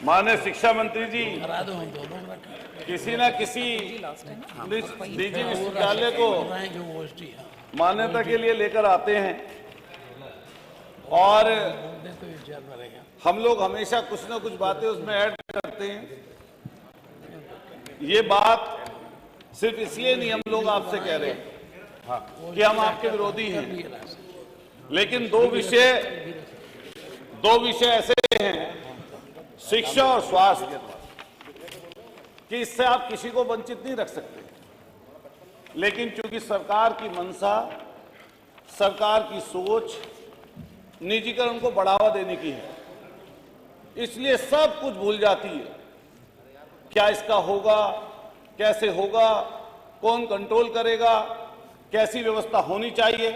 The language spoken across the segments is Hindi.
माननीय शिक्षा मंत्री जी किसी न किसी निजी विश्वविद्यालय को मान्यता के लिए लेकर आते हैं और हम लोग हमेशा कुछ न कुछ बातें उसमें ऐड करते हैं। ये बात सिर्फ इसलिए नहीं हम लोग आपसे कह रहे हैं कि हम आपके विरोधी हैं, लेकिन दो विषय ऐसे हैं, शिक्षा और स्वास्थ्य, कि इससे आप किसी को वंचित नहीं रख सकते। लेकिन चूंकि सरकार की मंशा, सरकार की सोच निजीकरण को बढ़ावा देने की है, इसलिए सब कुछ भूल जाती है। क्या इसका होगा, कैसे होगा, कौन कंट्रोल करेगा, कैसी व्यवस्था होनी चाहिए।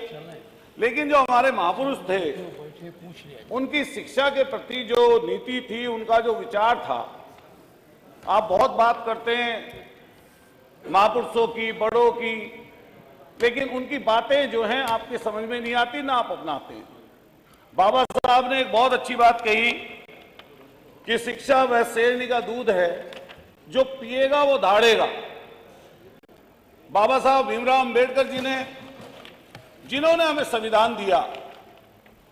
लेकिन जो हमारे महापुरुष थे, उनकी शिक्षा के प्रति जो नीति थी, उनका जो विचार था, आप बहुत बात करते हैं महापुरुषों की, बड़ों की, लेकिन उनकी बातें जो हैं आपके समझ में नहीं आती, ना आप अपनाते हैं। बाबा साहब ने एक बहुत अच्छी बात कही कि शिक्षा वह शेरनी का दूध है, जो पिएगा वो दहाड़ेगा। बाबा साहब भीमराव अंबेडकर जी ने, जिन्होंने हमें संविधान दिया,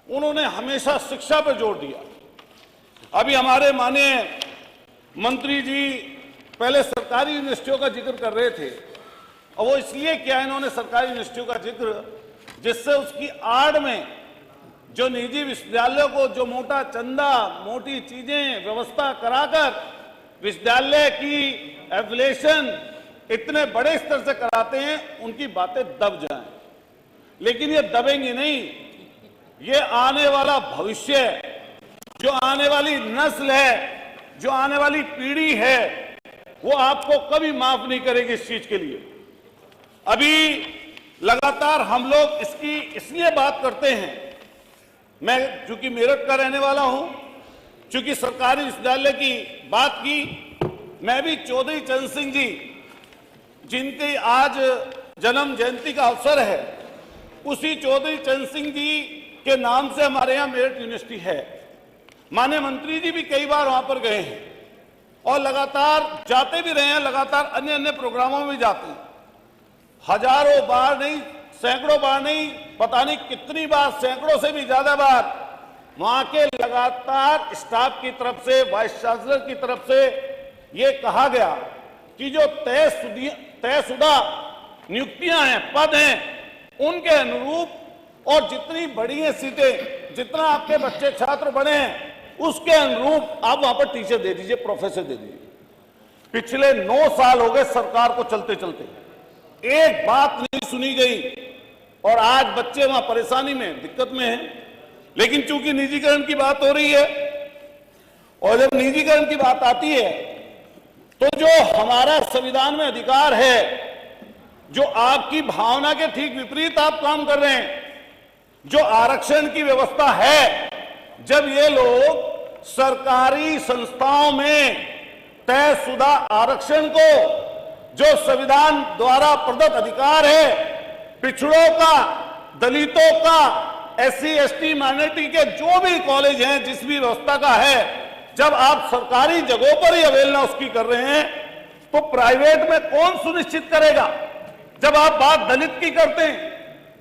उन्होंने हमेशा शिक्षा पर जोर दिया। अभी हमारे माननीय मंत्री जी पहले सरकारी यूनिवर्सिटियों का जिक्र कर रहे थे, और वो इसलिए किया इन्होंने सरकारी यूनिवर्सिटियों का जिक्र, जिससे उसकी आड़ में जो निजी विश्वविद्यालयों को जो मोटा चंदा, मोटी चीजें व्यवस्था कराकर विश्वविद्यालय की एफिलिएशन इतने बड़े स्तर से कराते हैं, उनकी बातें दब जाएं। लेकिन ये दबेंगी नहीं। ये आने वाला भविष्य, जो आने वाली नस्ल है, जो आने वाली पीढ़ी है, वो आपको कभी माफ नहीं करेगी इस चीज के लिए। अभी लगातार हम लोग इसकी इसलिए बात करते हैं, मैं चूंकि मेरठ का रहने वाला हूं, चूंकि सरकारी विश्वविद्यालय की बात की, मैं भी चौधरी चरण सिंह जी, जिनकी आज जन्म जयंती का अवसर है, उसी चौधरी चरण सिंह जी के नाम से हमारे यहाँ मेरठ यूनिवर्सिटी है। माननीय मंत्री जी भी कई बार वहां पर गए हैं और लगातार जाते भी रहे हैं, लगातार अन्य अन्य प्रोग्रामों में भी जाते हैं। हजारों बार नहीं, सैकड़ों बार नहीं, पता नहीं कितनी बार, सैकड़ों से भी ज्यादा बार वहां के लगातार स्टाफ की तरफ से, वाइस चांसलर की तरफ से ये कहा गया कि जो तयशुदा नियुक्तियां हैं, पद हैं, उनके अनुरूप और जितनी बड़ी है सीटें, जितना आपके बच्चे छात्र बने हैं, उसके अनुरूप आप वहां पर टीचर दे दीजिए, प्रोफेसर दे दीजिए। पिछले 9 साल हो गए सरकार को चलते चलते, एक बात नहीं सुनी गई, और आज बच्चे वहां परेशानी में, दिक्कत में हैं। लेकिन चूंकि निजीकरण की बात हो रही है, और जब निजीकरण की बात आती है, तो जो हमारा संविधान में अधिकार है, जो आपकी भावना के ठीक विपरीत आप काम कर रहे हैं, जो आरक्षण की व्यवस्था है, जब ये लोग सरकारी संस्थाओं में तयशुदा आरक्षण को, जो संविधान द्वारा प्रदत्त अधिकार है, पिछड़ों का, दलितों का, SC ST माइनॉरिटी के जो भी कॉलेज हैं, जिस भी व्यवस्था का है, जब आप सरकारी जगहों पर ही अवहेलना उसकी कर रहे हैं, तो प्राइवेट में कौन सुनिश्चित करेगा? जब आप बात दलित की करते हैं,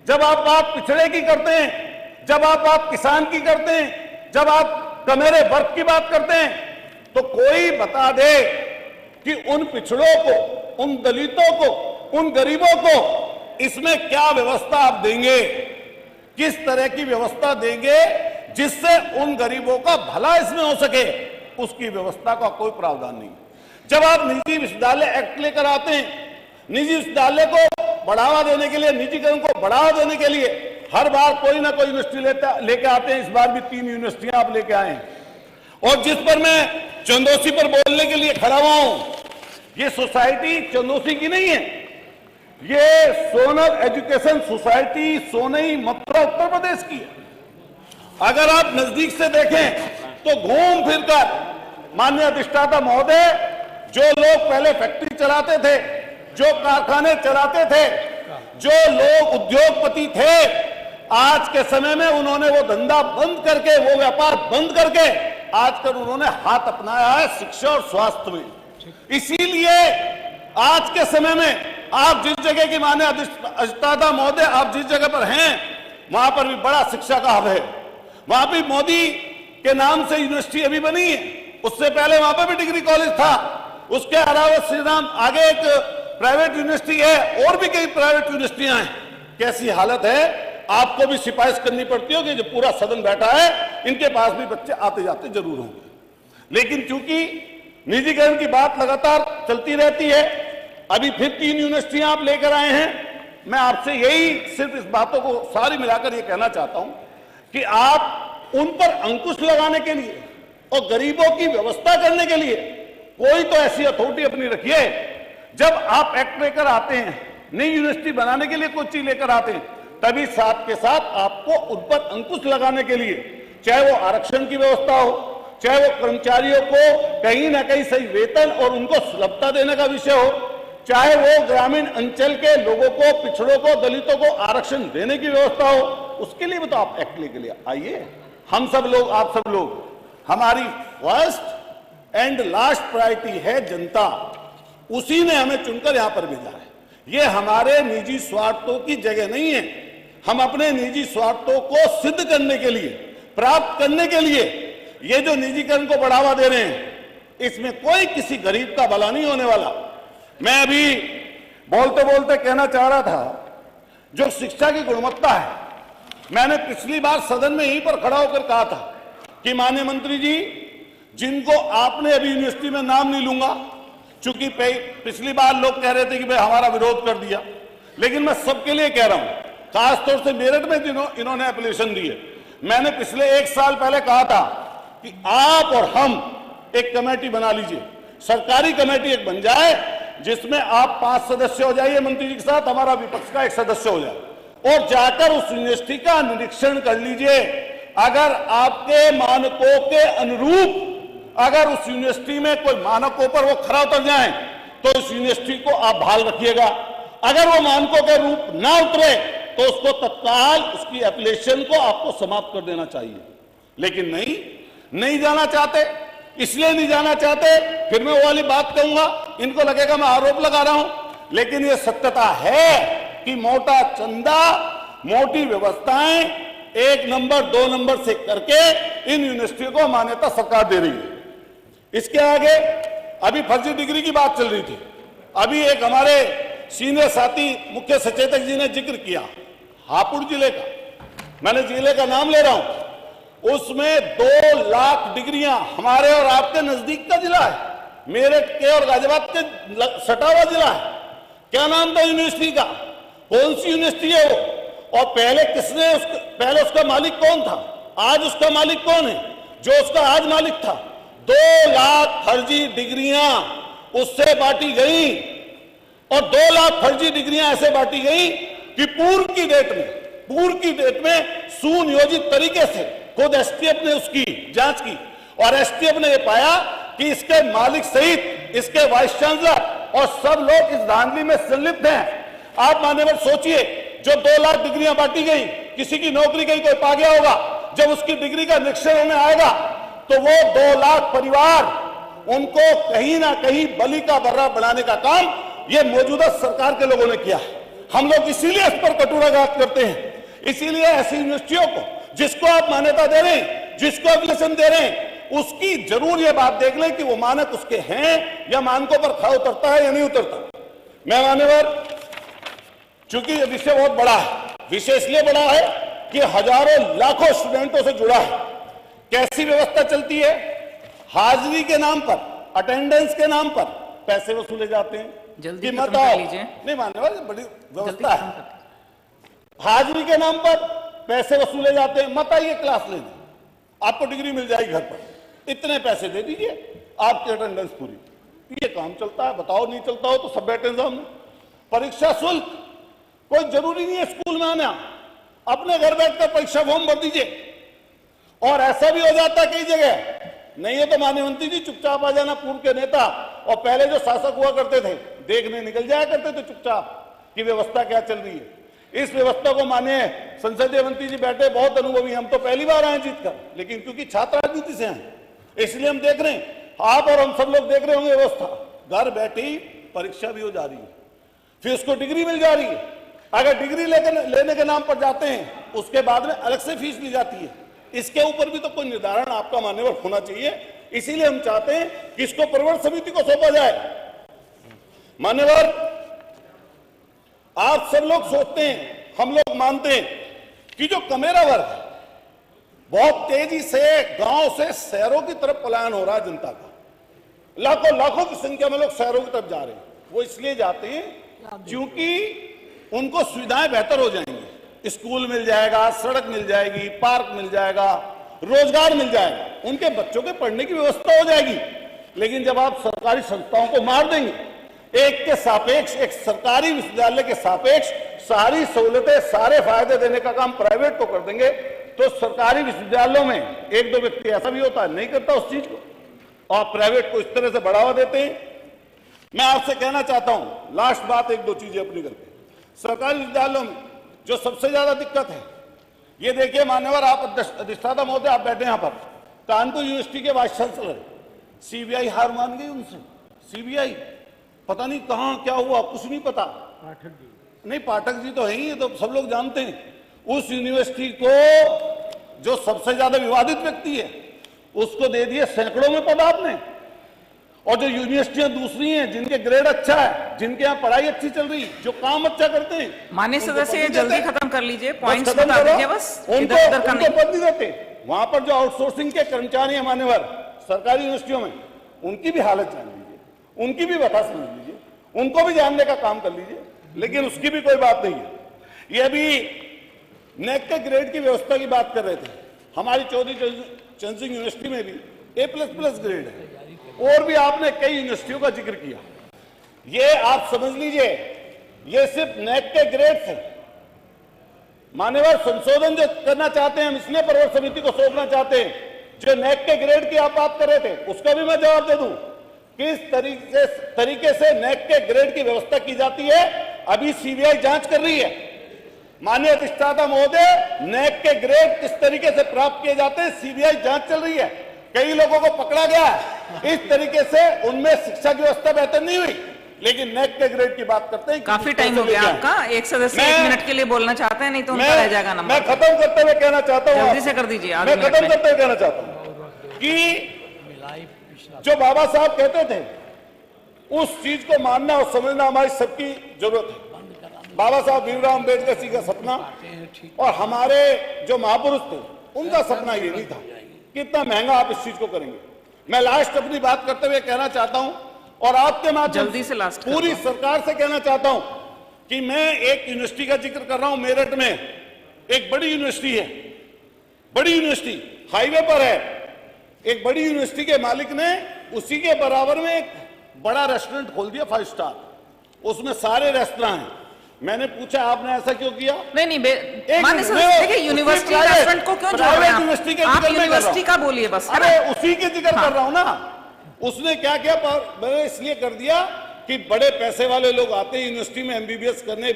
जब आप बात पिछड़े की करते हैं, जब आप बात किसान की करते हैं, जब आप कमेरे वर्ग की बात करते हैं, तो कोई बता दे कि उन पिछड़ों को, उन दलितों को, उन गरीबों को इसमें क्या व्यवस्था आप देंगे, किस तरह की व्यवस्था देंगे जिससे उन गरीबों का भला इसमें हो सके, उसकी व्यवस्था का कोई प्रावधान नहीं। जब आप निजी विश्वविद्यालय एक्ट लेकर आते हैं, निजी विश्वविद्यालय को बढ़ावा देने के लिए, निजीकरण को बढ़ावा देने के लिए हर बार कोई ना कोई यूनिवर्सिटी लेके आते हैं। इस बार भी 3 यूनिवर्सिटियां आप लेके आए हैं, और जिस पर मैं चंदोसी पर बोलने के लिए खड़ा हुआ हूं, ये सोसाइटी चंदोसी की नहीं है, ये सोनल एजुकेशन सोसाइटी सोनई मथुरा उत्तर प्रदेश की है। अगर आप नजदीक से देखें तो घूम फिरकर माननीय अधिष्ठाता महोदय, जो लोग पहले फैक्ट्री चलाते थे, जो कारखाने चलाते थे, जो लोग उद्योगपति थे, आज के समय में उन्होंने वो धंधा बंद करके, वो व्यापार बंद करके आजकल उन्होंने हाथ अपनाया है शिक्षा और स्वास्थ्य में। इसीलिए आज के समय में आप जिस जगह की माने अधिष्ठाता महोदय, आप जिस जगह पर हैं वहां पर भी बड़ा शिक्षा का हब है। वहां भी मोदी के नाम से यूनिवर्सिटी अभी बनी है, उससे पहले वहां पर भी डिग्री कॉलेज था। उसके अलावा श्री राम आगे एक प्राइवेट यूनिवर्सिटी है, और भी कई प्राइवेट यूनिवर्सिटियां हैं। कैसी हालत है, आपको भी सिफारिश करनी पड़ती होगी। जो पूरा सदन बैठा है, इनके पास भी बच्चे आते जाते जरूर होंगे। लेकिन क्योंकि निजीकरण की बात लगातार चलती रहती है, अभी फिर 3 यूनिवर्सिटियां आप लेकर आए हैं। मैं आपसे यही सिर्फ इस बातों को सारी मिलाकर ये कहना चाहता हूं कि आप उन पर अंकुश लगाने के लिए और गरीबों की व्यवस्था करने के लिए कोई तो ऐसी अथॉरिटी अपनी रखिए। जब आप एक्ट लेकर आते हैं, नई यूनिवर्सिटी बनाने के लिए कोई चीज लेकर आते हैं, तभी साथ के साथ आपको उन पर अंकुश लगाने के लिए, चाहे वो आरक्षण की व्यवस्था हो, चाहे वो कर्मचारियों को कहीं ना कहीं सही वेतन और उनको सुलभता देने का विषय हो, चाहे वो ग्रामीण अंचल के लोगों को, पिछड़ों को, दलितों को आरक्षण देने की व्यवस्था हो, उसके लिए भी तो आप एक्ट लेके लिए आइए। हम सब लोग, आप सब लोग, हमारी फर्स्ट एंड लास्ट प्रायोरिटी है जनता। उसी ने हमें चुनकर यहां पर भेजा है। ये हमारे निजी स्वार्थों की जगह नहीं है। हम अपने निजी स्वार्थों को सिद्ध करने के लिए, प्राप्त करने के लिए ये जो निजीकरण को बढ़ावा दे रहे हैं, इसमें कोई किसी गरीब का भला नहीं होने वाला। मैं अभी बोलते बोलते कहना चाह रहा था, जो शिक्षा की गुणवत्ता है, मैंने पिछली बार सदन में यहीं पर खड़ा होकर कहा था कि माननीय मंत्री जी, जिनको आपने अभी यूनिवर्सिटी में नाम नहीं लूंगा, चूंकि पिछली बार लोग कह रहे थे कि भाई हमारा विरोध कर दिया, लेकिन मैं सबके लिए कह रहा हूं, खासतौर से मेरठ में इन्होंने एप्लीकेशन दी है। मैंने पिछले 1 साल पहले कहा था कि आप और हम एक कमेटी बना लीजिए, सरकारी कमेटी एक बन जाए, जिसमें आप 5 सदस्य हो जाइए मंत्री जी के साथ, हमारा विपक्ष का 1 सदस्य हो जाए, और जाकर उस यूनिवर्सिटी का निरीक्षण कर लीजिए। अगर आपके मानकों के अनुरूप, अगर उस यूनिवर्सिटी में कोई मानकों पर वो खरा उतर जाए, तो इस यूनिवर्सिटी को आप बहाल रखिएगा। अगर वो मानकों के रूप ना उतरे, तो उसको तत्काल, उसकी एप्लीकेशन को आपको समाप्त कर देना चाहिए। लेकिन नहीं जाना चाहते, इसलिए नहीं जाना चाहते। फिर मैं वो वाली बात कहूंगा, इनको लगेगा मैं आरोप लगा रहा हूं, लेकिन ये सत्यता है कि मोटा चंदा, मोटी व्यवस्थाएं 1 नंबर 2 नंबर से करके इन यूनिवर्सिटियों को मान्यता सरकार दे रही है। इसके आगे अभी फर्जी डिग्री की बात चल रही थी। अभी एक हमारे सीनियर साथी मुख्य सचेतक जी ने जिक्र किया हापुड़ जिले का, मैंने जिले का नाम ले रहा हूं, उसमें 2 लाख डिग्रियां, हमारे और आपके नजदीक का जिला है, मेरठ के और गाजियाबाद के सटा हुआ जिला है। क्या नाम था यूनिवर्सिटी का, कौन सी यूनिवर्सिटी है वो, और पहले किसने पहले उसका मालिक कौन था, आज उसका मालिक कौन है, जो उसका आज मालिक था। 2 लाख फर्जी डिग्रियां उससे बांटी गई, और 2 लाख फर्जी डिग्रियां ऐसे बांटी गई कि पूर्व की डेट में सुनियोजित तरीके से खुद एसटीएफ ने उसकी जांच की, और एसटीएफ ने यह पाया कि इसके मालिक सहित इसके वाइस चांसलर और सब लोग इस धांधली में संलिप्त हैं। आप मान्यवर सोचिए, जो 2 लाख डिग्रियां बांटी गई, किसी की नौकरी कहीं कोई पा गया होगा, जब उसकी डिग्री का निरीक्षण होने आएगा, तो वो 2 लाख परिवार, उनको कहीं ना कहीं बलि का बर्रा बनाने का काम ये मौजूदा सरकार के लोगों ने किया है। हम लोग इसीलिए इस पर कटुराघात करते हैं। इसीलिए ऐसी यूनिवर्सिटियों को, जिसको आप मान्यता दे रहे हैं, जिसको एप्लीकेशन दे रहे हैं, उसकी जरूर ये बात देख लें कि वो मानक उसके हैं या मानकों पर खरा उतरता है या नहीं उतरता। मैं मान्यवर, चूंकि ये विषय बहुत बड़ा है, विषय इसलिए बड़ा है कि हजारों लाखों स्टूडेंटों से जुड़ा है। कैसी व्यवस्था चलती है, हाजिरी के नाम पर, अटेंडेंस के नाम पर पैसे वसूले जाते हैं। जल्दी मत आओ, नहीं मान्यवर, बड़ी व्यवस्था है। हाजिरी के नाम पर पैसे वसूले जाते हैं, मत आइए क्लास लेने, आपको डिग्री मिल जाएगी घर पर, इतने पैसे दे दीजिए, आपकी अटेंडेंस पूरी। ये काम चलता है। बताओ नहीं चलता हो तो सब बैठे सामने। परीक्षा शुल्क, कोई जरूरी नहीं है स्कूल में आना, अपने घर बैठकर परीक्षा फॉर्म भर दीजिए। और ऐसा भी हो जाता है कई जगह, नहीं है तो माननीय मंत्री जी चुपचाप आ जाना, पूर्व के नेता और पहले जो शासक हुआ करते थे देखने निकल जाया करते थे चुपचाप कि व्यवस्था क्या चल रही है। इस व्यवस्था को माननीय संसदीय मंत्री जी बैठे, बहुत अनुभवी, हम तो पहली बार आए जीत कर, लेकिन क्योंकि छात्र राजनीति से हैं, इसलिए हम देख रहे हैं, आप और हम सब लोग देख रहे होंगे व्यवस्था, घर बैठी परीक्षा भी हो जा रही है, फिर उसको डिग्री मिल जा रही है। अगर डिग्री लेने के नाम पर जाते हैं, उसके बाद में अलग से फीस ली जाती है। इसके ऊपर भी तो कोई निर्धारण आपका मान्यवर होना चाहिए। इसीलिए हम चाहते हैं कि इसको प्रवर्तन समिति को सौंपा जाए। मान्यवर, आप सब लोग सोचते हैं, हम लोग मानते हैं कि जो कमेरा वर्ग है, बहुत तेजी से गांव से शहरों की तरफ पलायन हो रहा है जनता का। लाखों लाखों की संख्या में लोग शहरों की तरफ जा रहे हैं। वो इसलिए जाते हैं क्योंकि उनको सुविधाएं बेहतर हो जाएंगी, स्कूल मिल जाएगा, सड़क मिल जाएगी, पार्क मिल जाएगा, रोजगार मिल जाएगा, उनके बच्चों के पढ़ने की व्यवस्था हो जाएगी। लेकिन जब आप सरकारी संस्थाओं को मार देंगे, एक के सापेक्ष, एक सरकारी विश्वविद्यालय के सापेक्ष सारी सहूलतें, सारे फायदे देने का काम प्राइवेट को कर देंगे, तो सरकारी विश्वविद्यालयों में एक दो व्यक्ति ऐसा भी होता है नहीं करता उस चीज को, और प्राइवेट को इस तरह से बढ़ावा देते हैं। मैं आपसे कहना चाहता हूं, लास्ट बात, एक दो चीजें अपनी करके, सरकारी विद्यालयों में जो सबसे ज्यादा दिक्कत है, ये देखिए मान्यवर, आप अधिष्ठाता महोदय, आप बैठे यहां पर, कानपुर यूनिवर्सिटी के वाइस चांसलर, सीबीआई हार मान गई उनसे। सीबीआई पता नहीं कहां क्या हुआ, कुछ नहीं पता। पाठक जी नहीं, पाठक जी तो है ही, तो सब लोग जानते हैं। उस यूनिवर्सिटी को जो सबसे ज्यादा विवादित व्यक्ति है, उसको दे दिए सैकड़ों में पद आपने। और जो यूनिवर्सिटियां दूसरी हैं, जिनके ग्रेड अच्छा है, जिनके यहाँ पढ़ाई अच्छी चल रही, जो काम अच्छा करते हैं, माननीय सदस्य जल्दी खत्म कर लीजिए, पॉइंट्स बता दीजिए बस, उनको पद नहीं देते। वहां पर जो आउटसोर्सिंग के कर्मचारी हैं मान्यवर, सरकारी यूनिवर्सिटियों में, उनकी भी हालत जान लीजिए, उनकी भी व्यथा समझ लीजिए, उनको भी जानने का काम कर लीजिए। लेकिन उसकी भी कोई बात नहीं है। ये अभी नेक के ग्रेड की व्यवस्था की बात कर रहे थे, हमारी चौधरी चरण सिंह यूनिवर्सिटी में भी A++ ग्रेड है, और भी आपने कई यूनिवर्सिटियों का जिक्र किया। ये आप समझ लीजिए, ये सिर्फ नेक के ग्रेड से मान्यवर संशोधन जो करना चाहते हैं हम, इसलिए प्रवर्तन समिति को सौंपना चाहते हैं। जो नेक के ग्रेड की आप बात कर रहे थे, उसका भी मैं जवाब दे दूं, किस तरीके से नेक के ग्रेड की व्यवस्था की जाती है, अभी सीबीआई जांच कर रही है। माननीय अधिष्ठाता महोदय, नेक के ग्रेड किस तरीके से प्राप्त किए जाते हैं, सीबीआई जांच चल रही है। कई लोगों को पकड़ा गया इस तरीके से, उनमें शिक्षा की व्यवस्था बेहतर नहीं हुई। लेकिन नेक के ग्रेड की बात करते हैं। काफी टाइम हो गया आपका, एक सदस्य 1 मिनट के लिए बोलना चाहते हैं, नहीं तो उनका रह जाएगा नंबर। मैं खत्म करते हुए कहना चाहता हूँ, जल्दी से कर दीजिए। मैं खत्म करते हुए कहना चाहता हूँ कि जो बाबा साहब कहते थे, उस चीज को मानना और समझना हमारी सबकी जरूरत है। बाबा साहब भीमराव अम्बेडकर जी का सपना और हमारे जो महापुरुष थे, उनका सपना ये नहीं था कितना महंगा आप इस चीज को करेंगे। मैं लास्ट अपनी बात करते हुए कहना चाहता हूं, और आपके माध्यम जल्दी से लास्ट पूरी सरकार से कहना चाहता हूं कि मैं एक यूनिवर्सिटी का जिक्र कर रहा हूं। मेरठ में एक बड़ी यूनिवर्सिटी है, बड़ी यूनिवर्सिटी हाईवे पर है। एक बड़ी यूनिवर्सिटी के मालिक ने उसी के बराबर में एक बड़ा रेस्टोरेंट खोल दिया, 5 स्टार, उसमें सारे रेस्टोरेंट हैं। मैंने पूछा आपने ऐसा क्यों किया? नहीं, माननीय सदस्य देखिए, यूनिवर्सिटी रेस्टोरेंट को क्यों जोड़ रहे हैं आप? यूनिवर्सिटी का बोलिए बस। अरे उसी के जिक्र कर रहा हूं ना। उसने क्या किया, मैंने इसलिए कर दिया कि बड़े पैसे वाले लोग आते हैं यूनिवर्सिटी में एमबीबीएस करने,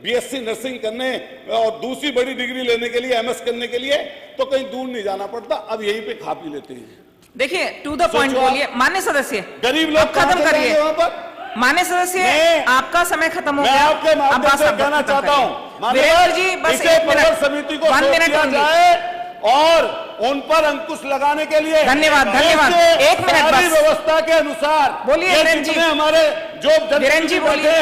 बीएससी नर्सिंग करने और दूसरी बड़ी डिग्री लेने के लिए, एमएस करने के लिए, तो कहीं दूर नहीं जाना पड़ता, अब यहीं पे खा पी लेते हैं। देखिए, टू द पॉइंट बोलिए माननीय सदस्य, गरीब लोग खत्म करिए। वहां पर माननीय सदस्य, आपका समय खत्म हो गया। मैं आपके माध्यम से कहना चाहता हूं वीरेंद्र जी, बस इसे प्रवर्तन समिति को सौंप दिया जाए और उन पर अंकुश लगाने के लिए धन्यवाद। 1 मिनट बस। व्यवस्था के अनुसार बोलिए वीरेंद्र जी। हमारे जो वीरेंद्र जी बोलिए,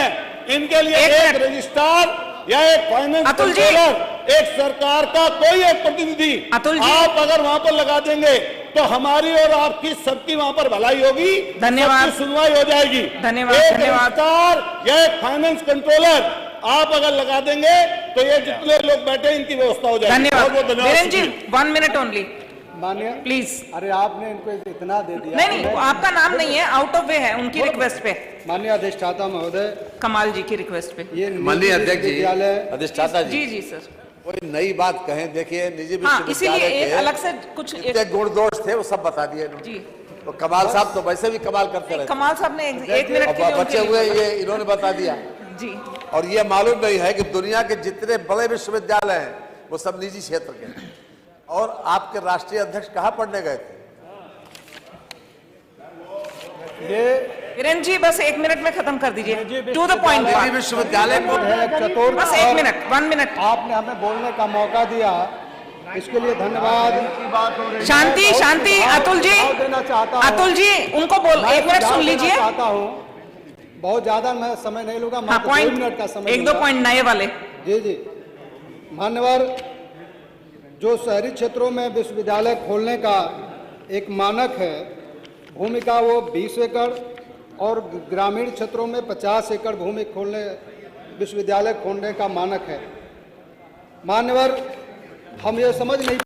इनके लिए एक रजिस्ट्रार या एक फाइनेंस कंट्रोलर, एक सरकार का कोई एक प्रतिनिधि आप अगर वहां पर लगा देंगे तो हमारी और आपकी सबकी वहां पर भलाई होगी। धन्यवाद। सुनवाई हो जाएगी। धन्यवाद। एक रजिस्ट्रार या एक फाइनेंस कंट्रोलर आप अगर लगा देंगे तो ये जितने लोग बैठे इनकी व्यवस्था हो जाएगी। धन्यवाद वीरेंद्र जी, 1 मिनट ओनली मानिए प्लीज। अरे आपने इनको इतना दे दिया। नहीं, आपका नाम नहीं है, आउट ऑफ वे है, उनकी रिक्वेस्ट पे। माननीय अधिष्ठाता महोदय, कमाल जी की रिक्वेस्ट पे। ये माननीय अध्यक्ष जी, विद्यालय अधिष्ठाता जी, जी सर, कोई नई बात कहें। देखिए, निजी इसीलिए एक अलग से कुछ जितने गुण दोष थे वो सब बता दिए जी। तो कमाल साहब तो वैसे भी कमाल करते रहे। कमाल साहब ने 1 मिनट के लिए बचे हुए ये इन्होंने बता दिया जी। और ये मालूम नहीं है कि दुनिया के जितने बड़े विश्वविद्यालय हैं वो सब निजी क्षेत्र के हैं। और आपके राष्ट्रीय अध्यक्ष कहाँ पढ़ने गए थे? ये वीरेंद्र जी बस 1 मिनट में खत्म कर दीजिए, टू द पॉइंट। दिल्ली विश्वविद्यालय को है चतुर्थ बस 1 मिनट, 1 मिनट। आपने हमें बोलने का मौका दिया, इसके लिए धन्यवाद। शांति शांति, अतुल जी, देना चाहता हूं। अतुल जी उनको बोल, 1 मिनट सुन लीजिए। चाहता हूं, बहुत ज्यादा मैं समय नहीं लूंगा, हाँ, मात्र 2 मिनट का समय 1-2 पॉइंट नए वाले। जी जी, मान्यवर, जो शहरी क्षेत्रों में विश्वविद्यालय खोलने का एक मानक है, भूमि का वो 20 एकड़ और ग्रामीण क्षेत्रों में 50 एकड़ भूमि खोलने, विश्वविद्यालय खोलने का मानक है। मान्यवर, हम ये समझ नहीं